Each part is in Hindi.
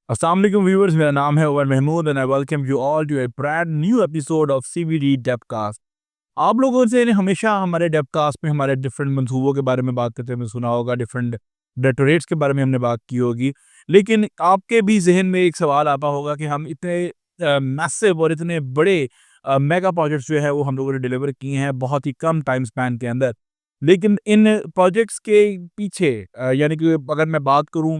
अस्सलाम वालेकुम व्यूअर्स, मेरा नाम है Umar Mehmood and I welcome you all to a brand new episode of CBD Depthcast. आप लोगों से ने हमेशा हमारे डेप्थकास्ट में हमारे डिफरेंट मंसूबों के बारे में बात करते हुए सुना होगा, डिफरेंट डेटा रेट्स के बारे में हमने बात की होगी। लेकिन आपके भी जहन में एक सवाल आता होगा कि हम इतने मैसिव और इतने बड़े मेगा प्रोजेक्ट्स जो है वो हम लोगों ने डिलीवर किए हैं बहुत ही कम टाइम स्पैन के अंदर। लेकिन इन प्रोजेक्ट्स के पीछे यानी कि अगर मैं बात करूँ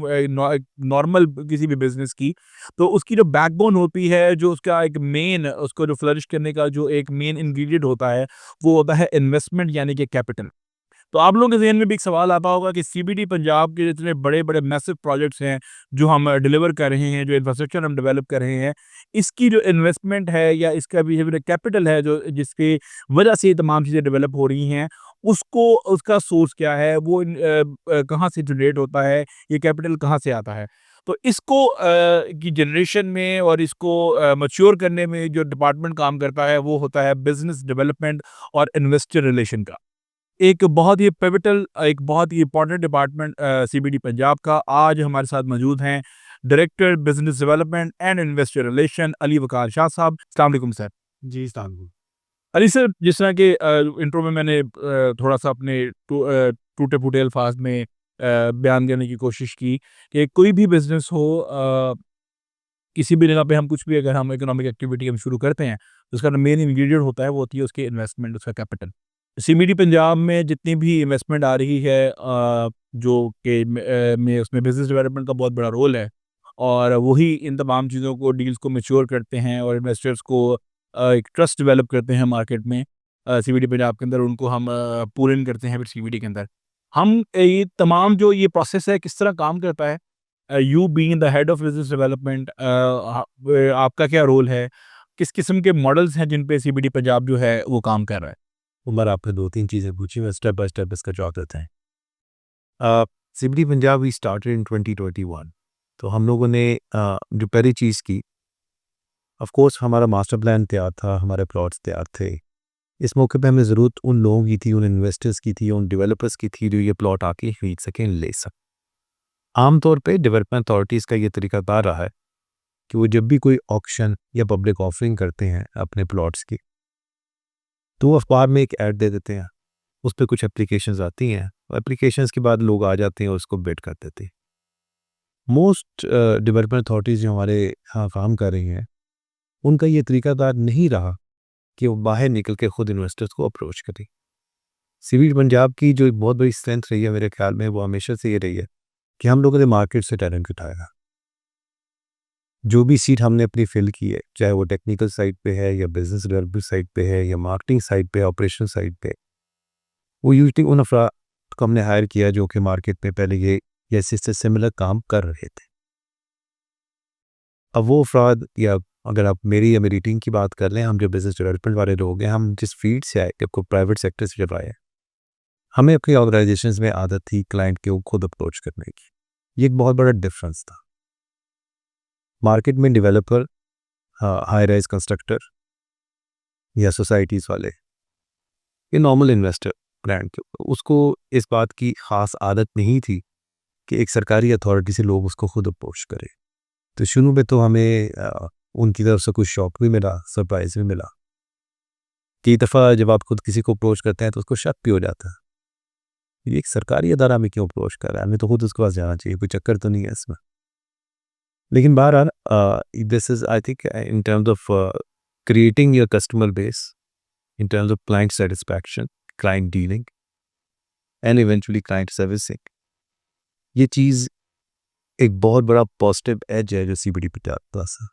नॉर्मल किसी भी बिज़नेस की, तो उसकी जो बैकबोन होती है, जो उसका एक मेन उसको जो फ्लरिश करने का जो एक मेन इंग्रीडिएंट होता है, वो होता है इन्वेस्टमेंट यानी कि कैपिटल। तो आप लोगों के ज़हन में भी एक सवाल आता होगा कि सीबीडी पंजाब के जितने बड़े-बड़े मैसिव प्रोजेक्ट्स हैं, जो हम डिलीवर कर रहे हैं, जो इंफ्रास्ट्रक्चर हम डेवलप कर रहे हैं, इसकी जो इन्वेस्टमेंट है या इसका भी जो कैपिटल है, जो जिसकी वजह से ये तमाम चीज़ें डेवलप हो रही हैं, उसको उसका सोर्स क्या है, वो कहाँ से जनरेट होता है, ये कैपिटल कहाँ से आता है। तो इसको की जनरेशन में और इसको मैच्योर करने में जो डिपार्टमेंट काम करता है, वो होता है बिज़नेस डेवलपमेंट और इन्वेस्टर रिलेशन का। एक बहुत ही पिवटल एक बहुत ही इम्पोर्टेंट डिपार्टमेंट सीबीडी पंजाब का आज हमारे साथ मौजूद हैं director business development and investor relation Ali Waqar Shah साहब। अस्सलाम वालेकुम सर। जी, इस्तांबुल। अली सर, जिस तरह के इंट्रो में मैंने थोड़ा सा अपने टूटे फूटे अल्फाज में बयान देने की कोशिश की कि कोई भी बिजनेस हो, किसी भी जगह पे हम कुछ भी अगर हम इकोनॉमिक एक्टिविटी हम शुरू करते हैं, तो उसका मेन इंग्रेडिएंट होता है वो होती है उसकी इन्वेस्टमेंट, उसका कैपिटल। सीबीडी पंजाब में जितनी भी इन्वेस्टमेंट आ रही है, जो कि में उसमें बिज़नेस डेवलपमेंट का बहुत बड़ा रोल है और वही इन तमाम चीज़ों को डील्स को मैच्योर करते हैं और इन्वेस्टर्स को एक ट्रस्ट डेवलप करते हैं मार्केट में। सीबीडी पंजाब के अंदर उनको हम पुल इन करते हैं फिर सीबीडी के अंदर। हम ये तमाम जो ये प्रोसेस है किस तरह काम करता है? You being the head of business development, आपका क्या रोल है? किस किस्म के मॉडल्स हैं जिन पे सीबीडी पंजाब जो है वो काम कर रहा है? उमर, आपने 2-3 चीज़ें पूछी, मैं स्टेप बाय स्टेप इसका जवाब देते हैं। सिमरी पंजाब वी स्टार्टेड इन 2021। तो हम लोगों ने जो पहली चीज़ की, ऑफ कोर्स हमारा मास्टर प्लान तैयार था, हमारे प्लॉट्स तैयार थे। इस मौके पे हमें ज़रूरत उन लोगों की थी, उन इन्वेस्टर्स की थी, उन डेवलपर्स की थी जो ये प्लॉट आके खरीद सकें, ले सकें। आम तौर पे डेवलपमेंट अथॉरिटीज़ का ये तरीकाकार रहा है कि वो जब भी कोई ऑक्शन या पब्लिक ऑफरिंग करते हैं अपने प्लॉट्स की, तो वो अखबार में एक ऐड दे देते हैं। उस पे कुछ एप्लीकेशंस आती हैं और एप्लीकेशंस के बाद लोग आ जाते हैं और उसको बिड कर देते हैं। मोस्ट डेवलपमेंट अथॉरिटीज़ जो हमारे यहाँ काम कर रही हैं, उनका ये तरीकाकार नहीं रहा कि वो बाहर निकल के खुद इन्वेस्टर्स को अप्रोच करें। सिविल पंजाब की जो एक बहुत बड़ी स्ट्रेंथ रही है मेरे ख्याल में, वो हमेशा से ये रही है कि हम लोगों ने मार्केट से टैलेंट उठाया। जो भी सीट हमने अपनी फिल की है, चाहे वो टेक्निकल साइड पे है या बिजनेस डेवलपमेंट साइड पे है या मार्केटिंग साइड पे, ऑपरेशन साइड पे, वो यूजली उन अफराद को हमने हायर किया जो कि मार्केट में पहले ये या इससे सिमिलर काम कर रहे थे। अब वो अफराद, या अगर आप मेरी या मेरी टीम की बात कर लें, हम जो बिजनेस डेवलपमेंट वाले लोग हैं, हम जिस फील्ड से आए, जब को प्राइवेट सेक्टर से जब आए, हमें अपनी ऑर्गेनाइजेशंस में आदत थी क्लाइंट के खुद अप्रोच करने की। ये एक बहुत बड़ा डिफरेंस था। मार्केट में डेवलपर, हाई राइज कंस्ट्रक्टर या सोसाइटीज़ वाले, ये नॉर्मल इन्वेस्टर ब्रांड के ऊपर, उसको इस बात की ख़ास आदत नहीं थी कि एक सरकारी अथॉरिटी से लोग उसको खुद अप्रोच करें। तो शुरू में तो हमें उनकी तरफ से कुछ शॉक भी मिला, सरप्राइज़ भी मिला। कई दफ़ा जब आप खुद किसी को अप्रोच करते हैं तो उसको शक भी हो जाता है, ये एक सरकारी अदारा हमें क्यों अप्रोच कर रहा है, हमें तो खुद उसके पास जाना चाहिए, कोई चक्कर तो नहीं है इसमें। लेकिन बहरहाल, this is I think in terms of creating your customer base, in terms of client satisfaction, client dealing, and eventually client servicing, ये चीज़ एक बहुत बड़ा पॉजिटिव एज है जो सीबीडी पे पास है।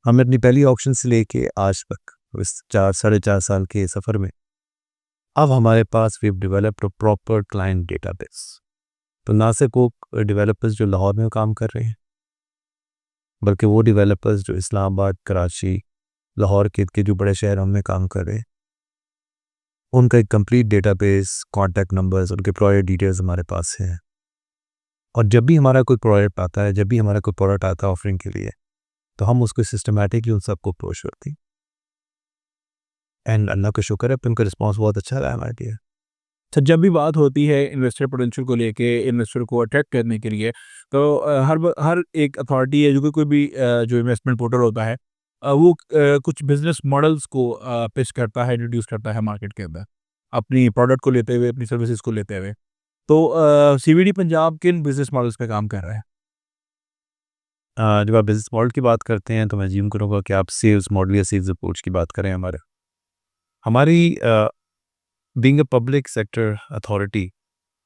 हमने अपनी पहली ऑक्शन से लेके आज तक इस 4-4.5 साल के सफ़र में, अब हमारे पास we developed a proper client database. तो ना सिर्फ वो डेवलपर्स जो लाहौर में काम कर रहे हैं, बल्कि वो डेवलपर्स जो इस्लामाबाद, कराची, लाहौर के जो बड़े शहरों में काम कर रहे हैं, उनका एक कंप्लीट डेटाबेस, कॉन्टैक्ट नंबर्स, उनके प्रोजेक्ट डिटेल्स हमारे पास हैं। और जब भी हमारा कोई प्रोजेक्ट आता है, जब भी हमारा कोई प्रोडक्ट आता है ऑफरिंग के लिए, तो हम उसको सिस्टमैटिकली उन सबको अप्रोच करते हैं। एंड अल्लाह का शुक्र है, उनका रिस्पॉन्स बहुत अच्छा रहा है हमारे लिए। तो जब भी बात होती है इन्वेस्टर पोटेंशियल को लेके, इन्वेस्टर को अट्रैक्ट करने के लिए, तो हर एक अथॉरिटी है जो कि कोई भी जो इन्वेस्टमेंट पोर्टल होता है, वो कुछ बिजनेस मॉडल्स को पेश करता है, इंट्रोड्यूस करता है मार्केट के अंदर, अपनी प्रोडक्ट को लेते हुए, अपनी सर्विसेज को लेते हुए। तो सीवीडी पंजाब किन बिजनेस मॉडल्स पे काम कर रहा है? जब आप बिजनेस मॉडल की बात करते हैं तो मैं अज्यूम करूँगा कि आप सेल्स मॉडल या सेल्स अप्रोच की बात करें हमारे। हमारी being a public sector authority,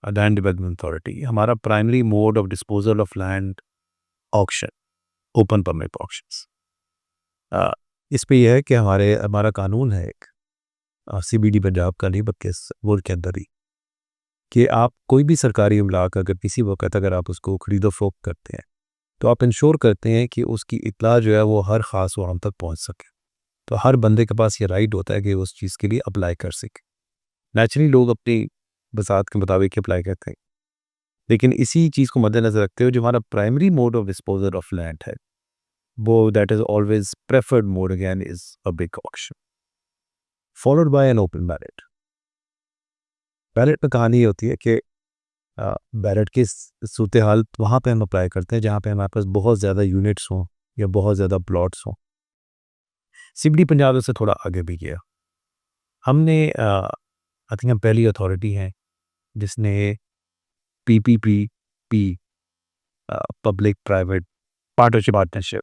land development authority, हमारा primary mode of disposal of land auction, open public auctions. इस पे ये है कि हमारा कानून है एक, सीबीडी पंजाब का नहीं बल्कि इस मुल्क के अंदर ही, कि आप कोई भी सरकारी इमलाक अगर किसी वक़्त अगर आप उसको खरीदो फ़रोख्त करते हैं, तो आप इंश्योर करते हैं कि उसकी इत्तला जो है वो हर ख़ास आवाम तक पहुँच सके। तो हर बंदे के पास ये राइट होता है कि वो उस चीज़ के लिए अप्लाई कर सके। नेचुरली लोग अपनी बसात के मुताबिक ही अप्लाई करते हैं। लेकिन इसी चीज़ को मद्देनज़र रखते हुए जो हमारा primary mode of disposal of land है, वो that is always preferred mode again is a big auction, followed by an open ballot. Ballot में कहानी ये होती है कि बैलेट की सूरत हाल वहाँ पे हम अप्लाई करते हैं जहाँ पे हमारे पास बहुत ज़्यादा यूनिट्स हों या बहुत ज़्यादा प्लॉट्स हों। सीबीडी पंजाब से थोड़ा आगे भी गया। हमने आई थिंक हम पहली अथॉरिटी हैं जिसने PPP public private partnership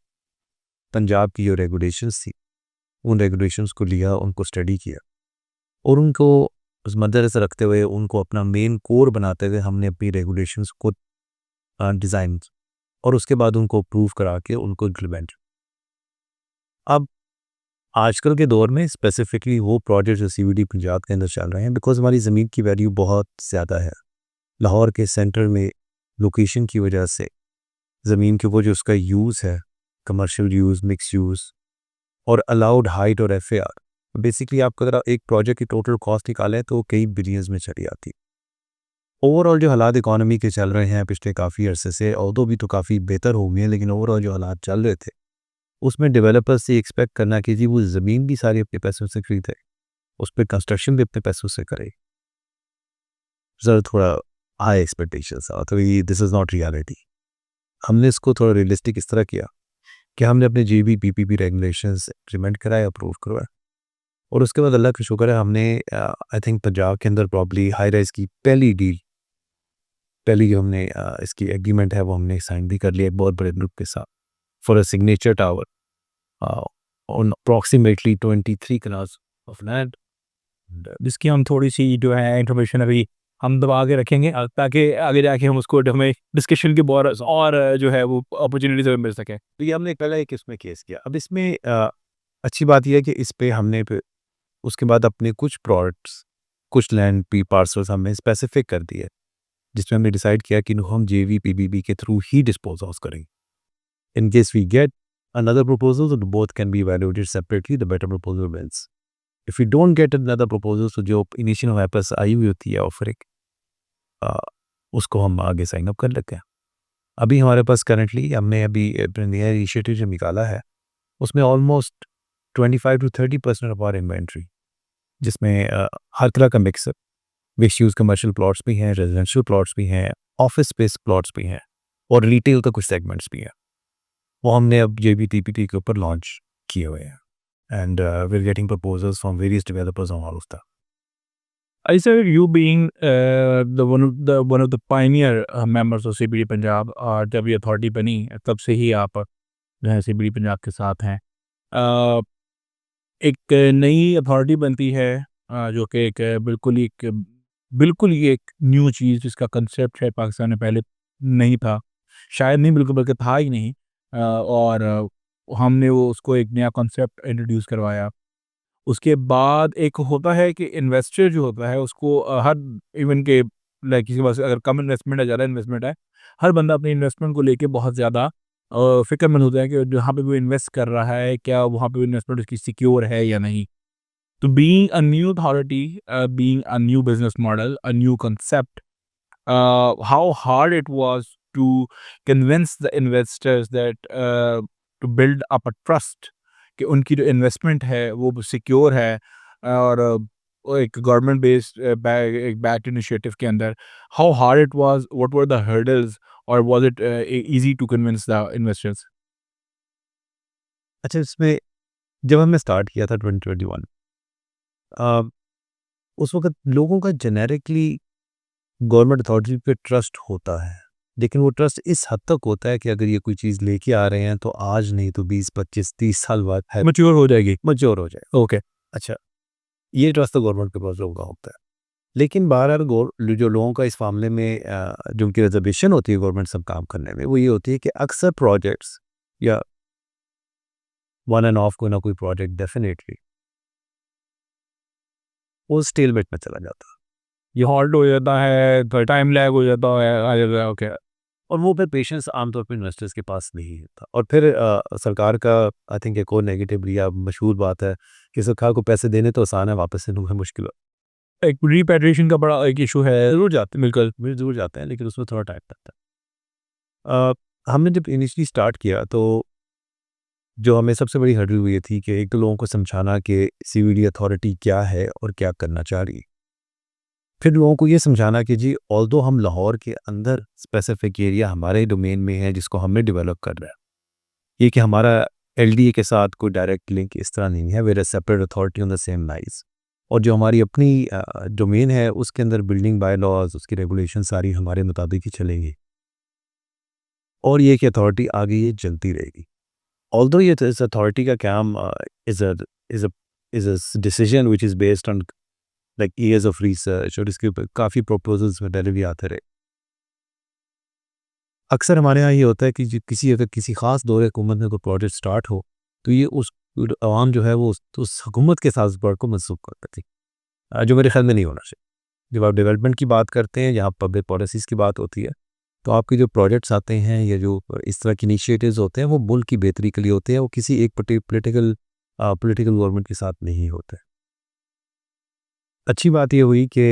Punjab की जो रेगुलेशंस थी, उन रेगुलेशंस को लिया, उनको स्टडी किया और उनको उस मद्देनज़र रखते हुए उनको अपना मेन कोर बनाते हुए हमने अपनी रेगुलेशंस को डिज़ाइन और उसके बाद उनको अप्रूव करा के उनको इम्प्लीमेंट। अब आजकल के दौर में स्पेसिफिकली वो प्रोजेक्ट जो सीबीडी पंजाब के अंदर चल रहे हैं, बिकॉज हमारी ज़मीन की वैल्यू बहुत ज़्यादा है। लाहौर के सेंटर में लोकेशन की वजह से ज़मीन के ऊपर जो उसका यूज़ है, कमर्शियल यूज़, मिक्स यूज़ और अलाउड हाइट और एफएआर, बेसिकली आपको अगर एक प्रोजेक्ट की टोटल कॉस्ट निकालें तो कई बिलियंस में चली आती। ओवरऑल जो हालात इकोनॉमी के चल रहे हैं पिछले काफ़ी अरसे से, ऑल्दो भी तो काफ़ी बेहतर हो गए हैं, लेकिन ओवरऑल जो हालात चल रहे थे उसमें डेवलपर्स से एक्सपेक्ट करना कि जी वो ज़मीन भी सारी अपने पैसों से खरीदे, उस पे कंस्ट्रक्शन भी अपने पैसों से करे, ज़रा थोड़ा हाई एक्सपेक्टेशंस था, तो ये दिस इज़ नॉट रियलिटी। हमने इसको थोड़ा रियलिस्टिक इस तरह किया कि हमने अपने जीबी पीपीपी रेगुलेशंस इम्प्लीमेंट कराए, अप्रूव करवाए और उसके बाद अल्लाह का शुक्र है हमने आई थिंक पंजाब के अंदर प्रॉब्ली हाई राइज़ की पहली डील, पहली जो हमने इसकी एग्रीमेंट है वो हमने साइन भी कर लिया एक बहुत बड़े ग्रुप के साथ for a signature tower on approximately 23 canals of land. जिसकी हम थोड़ी-सी जो है इन्फॉर्मेशन अभी हम दबा के रखेंगे, ताकि आगे जाके हम उसको हमें डिस्कशन के और जो है वो अपॉर्च्युनिटीज़ हमें मिल सकें। तो ये हमने पहले एक इसमें केस किया। अब इसमें अच्छी बात ये है कि इस पे हमने फिर उसके बाद अपने कुछ प्रोडक्ट्स, कुछ लैंड पी पार्सल्स हमने स्पेसिफिक कर दिए, जिसमें हमने डिसाइड किया कि हम जेवी पीबीबी के थ्रू ही डिस्पोज ऑफ करेंगे। In case we get another proposal तो both can be evaluated separately, the better proposal wins. If you don't get another proposal तो जो इनिशियल हमारे पास आई हुई होती है ऑफर एक, उसको हम आगे साइन अप कर लेते हैं। अभी हमारे पास करंटली हमने अभी अपने नया इनिशिएटिव जो निकाला है उसमें almost 25 to 30% of our inventory, जिसमें हर तरह का mix up, mix use commercial plots भी हैं, रेजिडेंशियल प्लॉट्स भी हैं, ऑफिस स्पेस प्लॉट्स भी हैं और रिटेल का कुछ सेगमेंट्स भी हैं। वो हमने अब जेबी टीपीटी के ऊपर लॉन्च किए हुए हैं and we are getting proposals from various developers on all of that. I said you being one of the pioneer members of CBD Punjab, और जब ये अथॉरिटी बनी तब से ही आप जो है CBD पंजाब के साथ हैं। अ, एक नई अथॉरिटी बनती है, जो कि एक बिल्कुल ही एक न्यू चीज़ जिसका कंसेप्ट है पाकिस्तान में पहले नहीं था। शायद नहीं बिल्कुल बल्कि था ही नहीं, और हमने वो उसको एक नया कॉन्सेप्ट इंट्रोड्यूस करवाया। उसके बाद एक होता है कि इन्वेस्टर जो होता है उसको हर इवन के लाइक किसी के पास अगर कम इन्वेस्टमेंट है, ज़्यादा इन्वेस्टमेंट है, हर बंदा अपनी इन्वेस्टमेंट को लेके बहुत ज़्यादा फ़िक्रमंद होता है कि जहाँ पे वो इन्वेस्ट कर रहा है, क्या वहाँ पे इन्वेस्टमेंट उसकी सिक्योर है या नहीं। तो being a new authority, being a new business model, a new concept, how hard it was to convince the investors that to build up a trust कि उनकी जो इन्वेस्टमेंट है वो सिक्योर है, और एक गवर्नमेंट बेस्ड एक बैक्ड इनिशिएटिव के अंदर, how hard it was, what were the hurdles, और was it easy to convince the investors? अच्छा, इसमें जब हमने स्टार्ट किया था 2021, अ, उस वक़्त लोगों का जेनेरिकली गवर्नमेंट अथॉरिटी पे ट्रस्ट होता है। लेकिन वो ट्रस्ट इस हद तक होता है कि अगर ये कोई चीज़ लेके आ रहे हैं तो आज नहीं तो 20, 25, 30 साल बाद है मैच्योर हो जाएगी। मैच्योर हो जाए। ओके। अच्छा, ये ट्रस्ट तो गवर्नमेंट के पास लोगों का होता है। लेकिन बहरहाल जो लोगों का इस मामले में जो उनकी रिज़र्वेशन होती है गवर्नमेंट से काम करने में, वो ये होती है कि अक्सर प्रोजेक्ट्स या ऑन एंड ऑफ कोई ना कोई प्रोजेक्ट डेफ़िनेटली वो स्टेलमेट में चला जाता है। ये हॉल्ट हो जाता है, तो टाइम लैग हो जाता है, आ जाता है, ओके। और वो फिर पेशेंस आमतौर पे इन्वेस्टर्स के पास नहीं होता। और फिर सरकार का आई थिंक एक और नेगेटिव या मशहूर बात है कि सरकार को पैसे देने तो आसान है, वापस देना है मुश्किल है। एक रिपैट्रिएशन का बड़ा एक इशू है। ज़रूर जाते हैं, बिल्कुल। फिर ज़रूर जाते हैं, लेकिन उसमें थोड़ा टाइम लगता है। हमने जब इनिशियली स्टार्ट किया तो जो हमें सबसे बड़ी हर्डल हुई थी कि एक तो लोगों को समझाना कि सीवीडी अथॉरिटी क्या है और क्या करना चाह रही है। फिर लोगों को ये समझाना कि जी ऑल्दो हम लाहौर के अंदर स्पेसिफिक एरिया हमारे डोमेन में है जिसको हमने डेवलप कर रहा है, ये कि हमारा एलडीए के साथ कोई डायरेक्ट लिंक इस तरह नहीं है, where a separate authority on the same lines. और जो हमारी अपनी डोमेन है उसके अंदर बिल्डिंग बाय लॉज, उसकी रेगुलेशन सारी हमारे मुताबिक ही चलेंगी, और ये कि अथॉरिटी आगे ये चलती रहेगी। ऑल्दो ये इस अथॉरिटी का काम is a is a is a decision which is based on like years of research, और इसके ऊपर काफ़ी प्रपोजल्स में पहले भी आते रहे। अक्सर हमारे यहाँ ये होता है कि अगर किसी ख़ास दौर हुकूमत में कोई प्रोजेक्ट स्टार्ट हो तो ये उस आवाम जो है वो उस हुकूमत के साथ उस प्रोजेक्ट को मनसूख कर देती है, जो मेरे ख्याल में नहीं होना चाहिए। जब आप डेवलपमेंट की बात करते हैं, जहाँ पब्लिक पॉलिसीज़ की बात होती है, तो आपके जो प्रोजेक्ट्स आते हैं या जो इस तरह के इनिशिएटिव्स होते हैं वो मुल्क की बेहतरी के लिए होते हैं, वो किसी एक पॉलिटिकल गवर्नमेंट के साथ नहीं होते। अच्छी बात ये हुई कि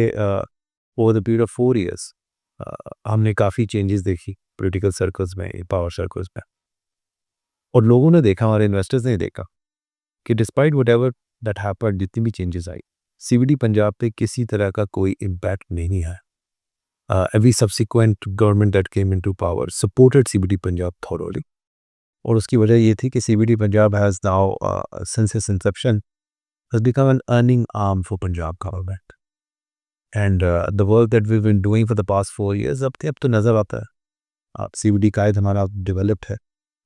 over the period of 4 years हमने काफ़ी चेंजेस देखी पॉलिटिकल सर्कल्स में, पावर सर्कल्स में, और लोगों ने देखा, हमारे इन्वेस्टर्स ने देखा कि डिस्पाइट व्हाटएवर दैट हैपेंड, जितनी भी चेंजेस आई, सीबीडी पंजाब पे किसी तरह का कोई इम्पैक्ट नहीं आया। Every subsequent government that came into power supported CBD Punjab thoroughly, और उसकी वजह ये थी कि CBD Punjab has now since its inception has become an earning arm for Punjab government. And the work that we've been doing for the past 4 years, अब तो नज़र आता है। आप सीबीडी कायद हमारा डेवलप्ड है,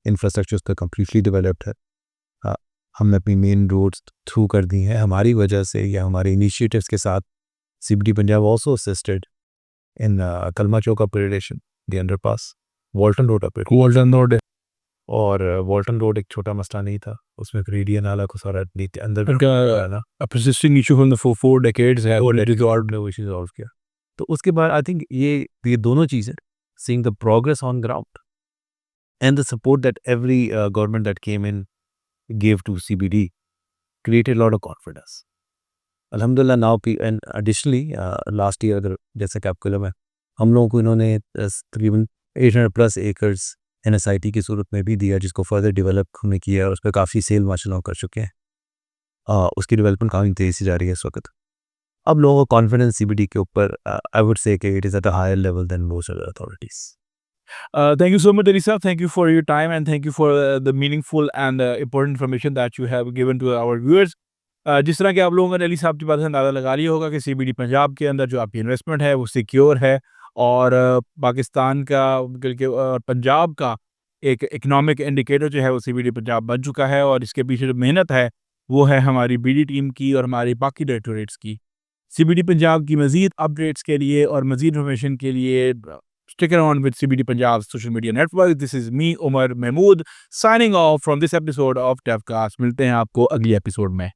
इंफ्रास्ट्रक्चर उसका कम्प्लीटली डेवलप्ड है। अ, हमने अपनी मेन रोड्स थ्रू कर दी हैं, हमारी वजह से या हमारे इनिशिएटिव्स के साथ CBD Punjab also assisted in Kalma Chowk upgradation, the underpass, Walton road upgrade. Golden road. और वॉल्टन रोड एक छोटा मसला नहीं था, उसमें एक रेडियन नाला को सारा नीचे अंदर उनका ना a persisting issue from the four decades है, वो वो रिजॉल्व ने वो इशू सॉल्व किया। तो उसके बाद आई थिंक ये दोनों चीज़ें, seeing the progress on ground and the support that every government that came in give to CBD created lot of confidence. अल्हम्दुलिल्लाह now and additionally last year अगर जैसा कि आपको लगा, हम लोगों को इन्होंने तकरीबन 800+ एकर्स एनएसआईटी की सूरत में भी दिया, जिसको फर्दर डेवलप हमने किया, और उस पर काफ़ी सेल माशाल्लाह कर चुके हैं। उसकी डेवलपमेंट काफ़ी तेज़ी से जा रही है इस वक्त। अब लोगों का कॉन्फिडेंस सीबीडी के ऊपर आई वुड से कि it is at a higher level than most other authorities. Thank you so much, Elisa. Thank you for your time, and thank you for the meaningful and important information that you have given to our viewers. जिस तरह के आप लोगों ने अली साहब की बात से अंदाज़ा लगा लिया होगा कि सीबीडी पंजाब के अंदर जो आपकी इन्वेस्टमेंट है वो सिक्योर है, और पाकिस्तान का बल्कि पंजाब का एक इकोनॉमिक इंडिकेटर जो है वो सीबीडी पंजाब बन चुका है, और इसके पीछे जो मेहनत है वो है हमारी बीडी टीम की और हमारी बाकी डायरेक्टोरेट्स की। सीबीडी पंजाब की मज़ीद अपडेट्स के लिए और मज़ीद इन्फॉर्मेशन के लिए stick around with CBD Punjab's social media network. This is me, Umar Mahmood, signing off from this episode of Devcast. मिलते हैं आपको अगली एपिसोड में।